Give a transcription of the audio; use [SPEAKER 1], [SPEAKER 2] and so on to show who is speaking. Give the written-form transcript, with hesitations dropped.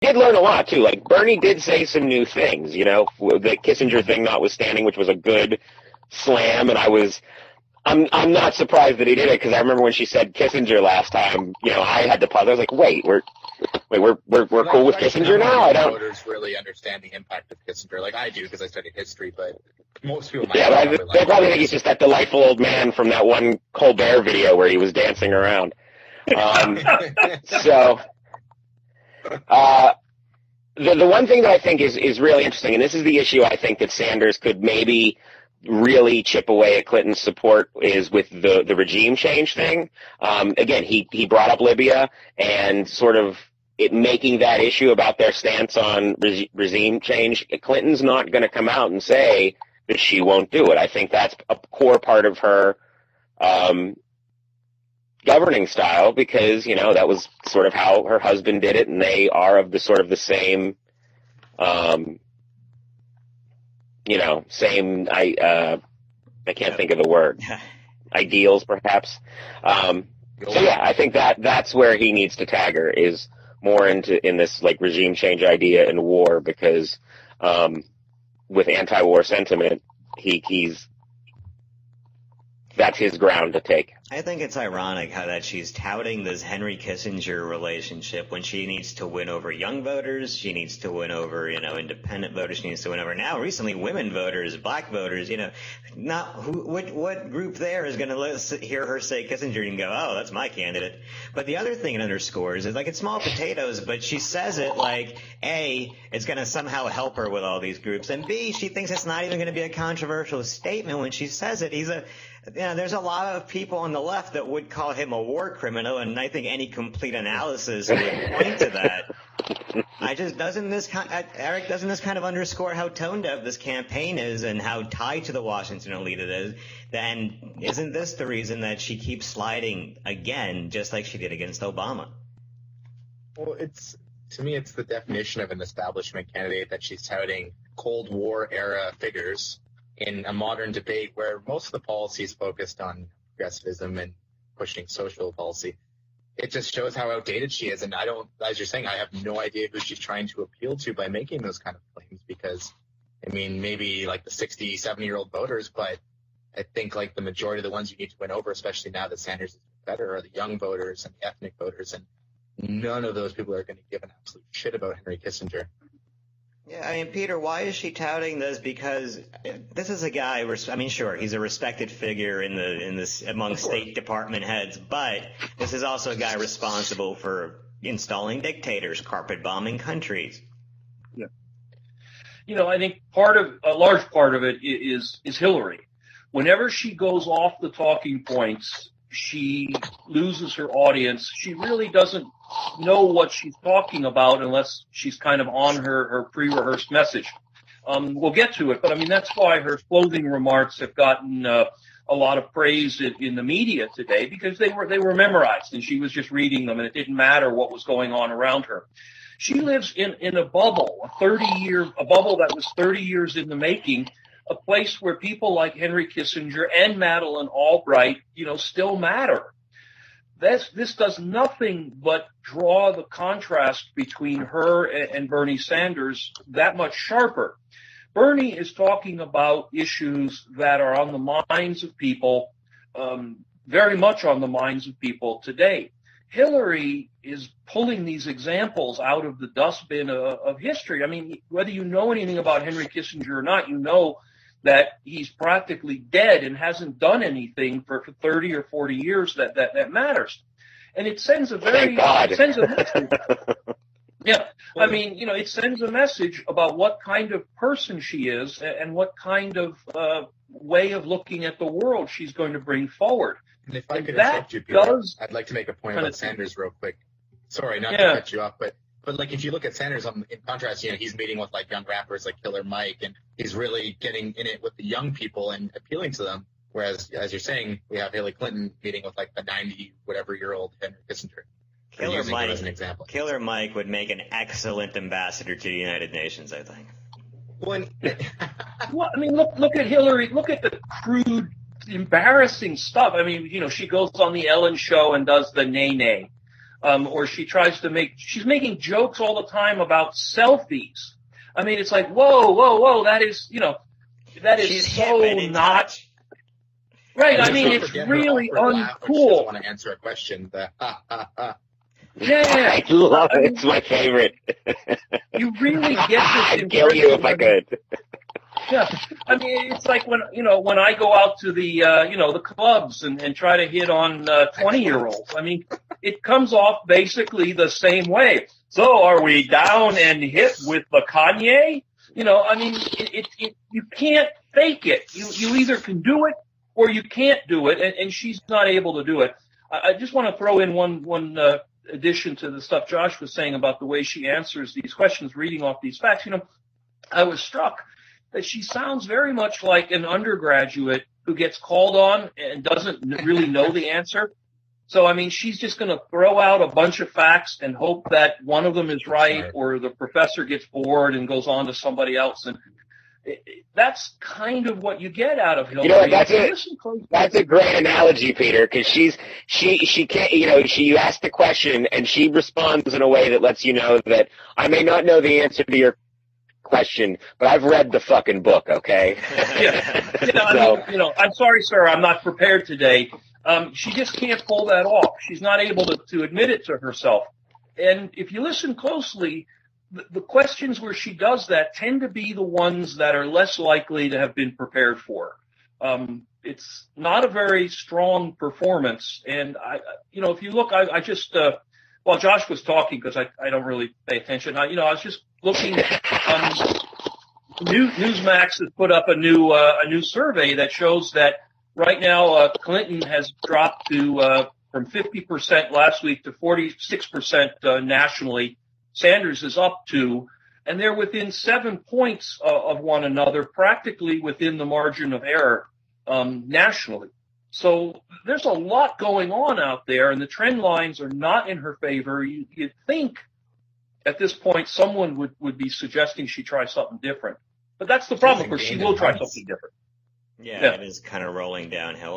[SPEAKER 1] did learn a lot, too. Like, Bernie did say some new things, you know, the Kissinger thing notwithstanding, which was a good slam, and I'm not surprised that he did it, because I remember when she said Kissinger last time, you know, I had to pause. I was like, wait, we're cool with Kissinger now? I don't.
[SPEAKER 2] Voters really understand the impact of Kissinger. Like, I do, because I studied history, but most people might.
[SPEAKER 1] Yeah, they probably think he's just that delightful old man from that one Colbert video where he was dancing around. The one thing that I think is really interesting, and this is the issue I think that Sanders could maybe really chip away at Clinton's support, is with the regime change thing. Again, he brought up Libya and sort of it making that issue about their stance on regime change. Clinton's not going to come out and say that she won't do it. I think that's a core part of her governing style, because, you know, that was sort of how her husband did it, and they are of the sort of the same, you know, same, I can't think of the word, ideals, perhaps. So yeah, I think that's where he needs to tag her, is more in this like regime change idea and war, because with anti-war sentiment, he's that's his ground to take.
[SPEAKER 3] I think it's ironic how that she's touting this Henry Kissinger relationship when she needs to win over young voters, she needs to win over, you know, independent voters, she needs to win over now recently women voters, black voters, you know, what group there is going to hear her say Kissinger and go, oh, that's my candidate. But the other thing it underscores is, like, it's small potatoes, but she says it like, A, it's going to somehow help her with all these groups, and B, she thinks it's not even going to be a controversial statement when she says it. There's a lot of people on the left that would call him a war criminal, and I think any complete analysis would point to that. Doesn't this kind of underscore how tone deaf this campaign is and how tied to the Washington elite it is? And isn't this the reason that she keeps sliding again, just like she did against Obama?
[SPEAKER 2] Well, to me, it's the definition of an establishment candidate, that she's touting Cold War era figures in a modern debate where most of the policy is focused on progressivism and pushing social policy. It just shows how outdated she is. And as you're saying, I have no idea who she's trying to appeal to by making those kind of claims, because, I mean, maybe like the 60, 70-year-old voters, but I think like the majority of the ones you need to win over, especially now that Sanders is better, are the young voters and the ethnic voters. And none of those people are going to give an absolute shit about Henry Kissinger.
[SPEAKER 3] Yeah, I mean, Peter, why is she touting this? Because this is a guy, I mean, sure, he's a respected figure among State Department heads, but this is also a guy responsible for installing dictators, carpet bombing countries.
[SPEAKER 4] Yeah. You know, I think a large part of it is Hillary. Whenever she goes off the talking points, she loses her audience. She really doesn't know what she's talking about unless she's kind of on her pre-rehearsed message. We'll get to it, but I mean, that's why her closing remarks have gotten a lot of praise in the media today, because they were memorized and she was just reading them, and it didn't matter what was going on around her. She lives in a bubble, a bubble that was 30 years in the making, a place where people like Henry Kissinger and Madeleine Albright, you know, still matter. This does nothing but draw the contrast between her and Bernie Sanders that much sharper. Bernie is talking about issues that are on the minds of people, very much on the minds of people today. Hillary is pulling these examples out of the dustbin of history. I mean, whether you know anything about Henry Kissinger or not, you know that he's practically dead and hasn't done anything for 30 or 40 years that matters. And it sends a message. Yeah. I mean, you know, it sends a message about what kind of person she is and what kind of way of looking at the world she's going to bring forward.
[SPEAKER 2] And if I could interrupt you, Peter, I'd like to make a point about Sanders real quick. Sorry, not to cut you off, but like if you look at Sanders, in contrast, you know, he's meeting with like young rappers like Killer Mike, and he's really getting in it with the young people and appealing to them. Whereas, as you're saying, we have Hillary Clinton meeting with like the 90-whatever-year-old Henry Kissinger.
[SPEAKER 3] Killer Mike would make an excellent ambassador to the United Nations, I think.
[SPEAKER 4] Well, I mean, look at Hillary. Look at the crude, embarrassing stuff. I mean, you know, she goes on the Ellen show and does the nay-nay. or she's making jokes all the time about selfies. I mean, it's like, whoa, that is
[SPEAKER 3] She's
[SPEAKER 4] so
[SPEAKER 3] hip and
[SPEAKER 4] not right. I mean, it's really
[SPEAKER 2] uncool. She doesn't want to answer a question.
[SPEAKER 4] Yeah,
[SPEAKER 1] I love it. It's my favorite.
[SPEAKER 4] You really get this.
[SPEAKER 1] I'd kill you if I could.
[SPEAKER 4] Yeah, I mean, it's like when I go out to the the clubs and try to hit on 20-year-olds. I mean, it comes off basically the same way. So, are we down and hip with the Kanye? I mean, you can't fake it. You either can do it or you can't do it, and she's not able to do it. I just want to throw in one addition to the stuff Josh was saying about the way she answers these questions, reading off these facts. I was struck that she sounds very much like an undergraduate who gets called on and doesn't really know the answer. So, I mean, she's just going to throw out a bunch of facts and hope that one of them is right, or the professor gets bored and goes on to somebody else. And that's kind of what you get out of Hillary.
[SPEAKER 1] That's a great analogy, Peter, because she can't, you ask the question and she responds in a way that lets you know that I may not know the answer to your question, but I've read the fucking book, okay?
[SPEAKER 4] I'm sorry, sir, I'm not prepared today. She just can't pull that off. She's not able to admit it to herself. And if you listen closely, the questions where she does that tend to be the ones that are less likely to have been prepared for. It's not a very strong performance. And if you look, I just, while Josh was talking, because I don't really pay attention, I was just looking. Newsmax has put up a new survey that shows that right now Clinton has dropped to from 50% last week to 46% nationally. Sanders is up to, and they're within 7 points of one another, practically within the margin of error nationally. So there's a lot going on out there, and the trend lines are not in her favor. You'd think at this point someone would be suggesting she try something different. But that's the problem, because she will try something different.
[SPEAKER 3] Yeah, it is kind of rolling downhill.